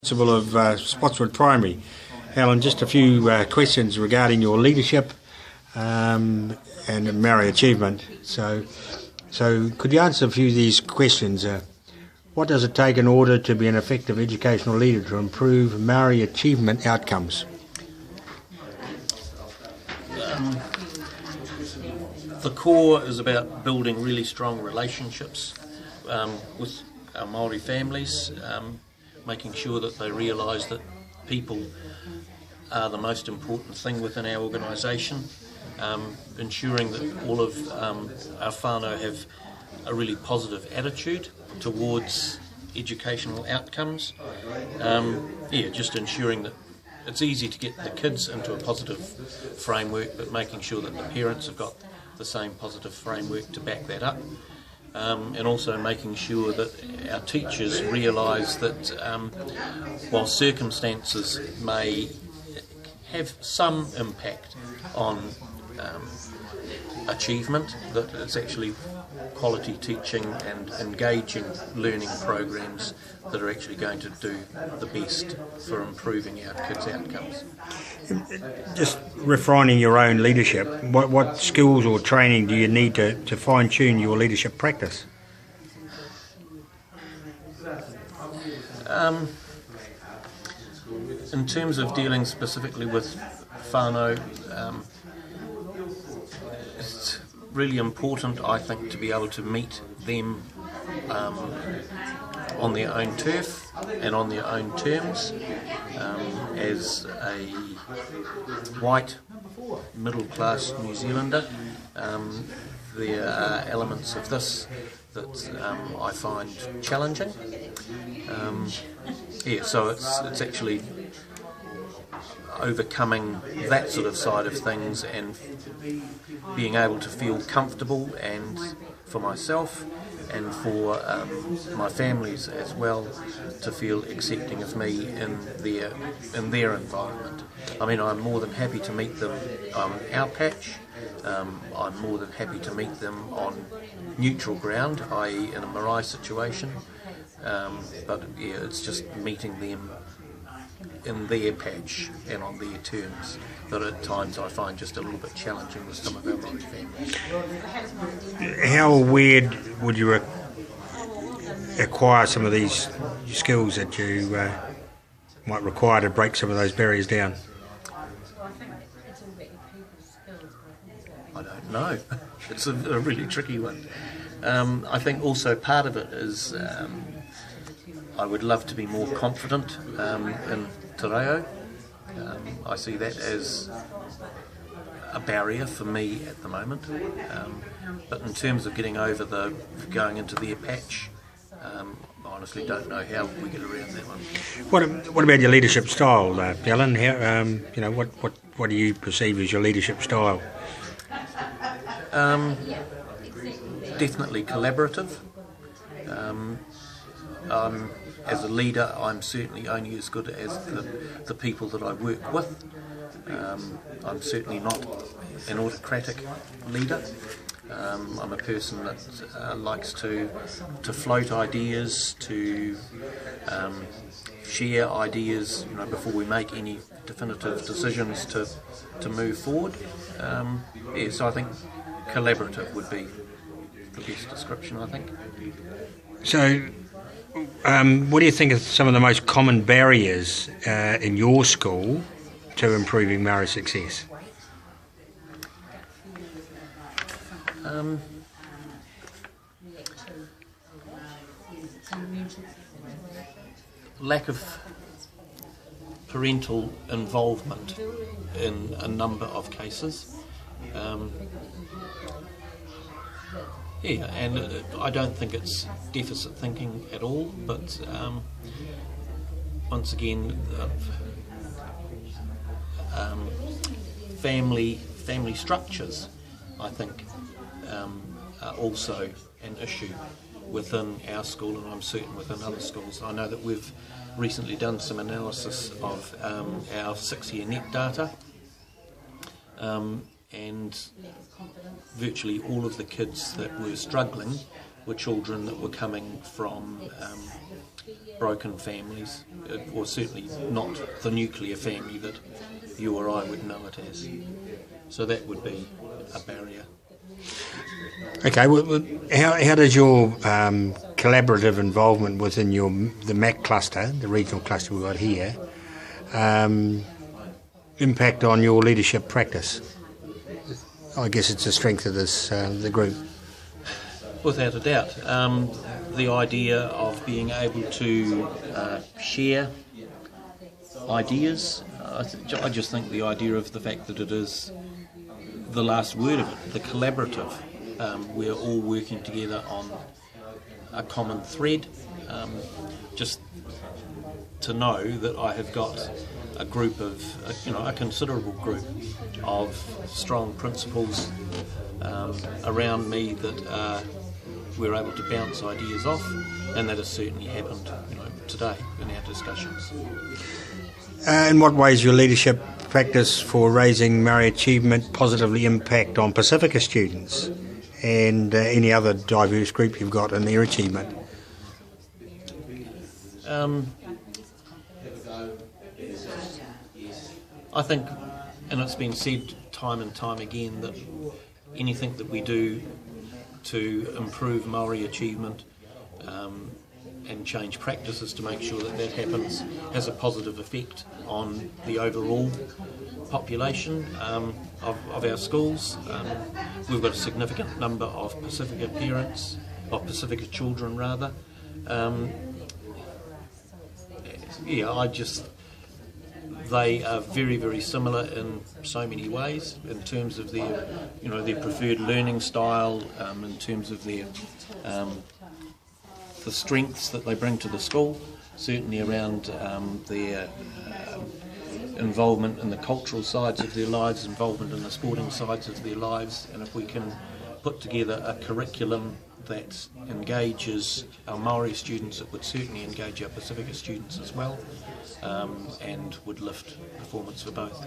Principal of Spotswood Primary. Alan, just a few questions regarding your leadership and Maori achievement. So could you answer a few of these questions? What does it take in order to be an effective educational leader to improve Maori achievement outcomes? The core is about building really strong relationships with our Māori families, making sure that they realise that people are the most important thing within our organisation, ensuring that all of our whānau have a really positive attitude towards educational outcomes. Just ensuring that it's easy to get the kids into a positive framework, but making sure that the parents have got the same positive framework to back that up. And also making sure that our teachers realise that while circumstances may have some impact on achievement, that it's actually quality teaching and engaging learning programs that are actually going to do the best for improving our kids' outcomes. Just refining your own leadership, what skills or training do you need to fine-tune your leadership practice? In terms of dealing specifically with whānau, it's really important, I think, to be able to meet them on their own turf and on their own terms. As a white middle-class New Zealander, there are elements of this that I find challenging. So it's actually overcoming that sort of side of things and being able to feel comfortable, and for myself and for my families as well, to feel accepting of me in their environment. I mean, I'm more than happy to meet them on our patch. I'm more than happy to meet them on neutral ground, i.e. in a marae situation. But it's just meeting them in their patch and on their terms that at times I find just a little bit challenging with some of our Māori families. How weird would you acquire some of these skills that you might require to break some of those barriers down? I don't know. It's a really tricky one. I think also part of it is I would love to be more confident in te reo. I see that as a barrier for me at the moment. But in terms of going into their patch, I honestly don't know how we get around that one. What about your leadership style, Alan? How, what do you perceive as your leadership style? Definitely collaborative. As a leader, I'm certainly only as good as the people that I work with. I'm certainly not an autocratic leader. I'm a person that likes to float ideas, to share ideas, before we make any definitive decisions to move forward. So I think collaborative would be the best description, I think. So, what do you think are some of the most common barriers in your school to improving Maori success? Lack of parental involvement in a number of cases. And I don't think it's deficit thinking at all, but once again, family structures, I think, are also an issue within our school, and I'm certain within other schools. I know that we've recently done some analysis of our 6-year net data, and virtually all of the kids that were struggling were children that were coming from broken families, or certainly not the nuclear family that you or I would know it as. So that would be a barrier. Okay, well, how does your collaborative involvement within the MAC cluster, the regional cluster we've got here, impact on your leadership practice? I guess it's a strength of the group. Without a doubt. The idea of being able to share ideas, I just think the idea of the fact that it is the last word of it, the collaborative, we're all working together on a common thread, just to know that I have got a group of, a considerable group of strong principals around me that we're able to bounce ideas off, and that has certainly happened, today in our discussions. In what ways your leadership practice for raising Maori achievement positively impact on Pacifica students and any other diverse group you've got in their achievement? I think, and it's been said time and time again, that anything that we do to improve Maori achievement and change practices to make sure that that happens has a positive effect on the overall population of our schools. We've got a significant number of Pacifica parents, of Pacifica children rather. They are very, very similar in so many ways, in terms of their, their preferred learning style, in terms of their the strengths that they bring to the school, certainly around their involvement in the cultural sides of their lives, involvement in the sporting sides of their lives, and if we can put together a curriculum that engages our Maori students, it would certainly engage our Pacifica students as well, and would lift performance for both.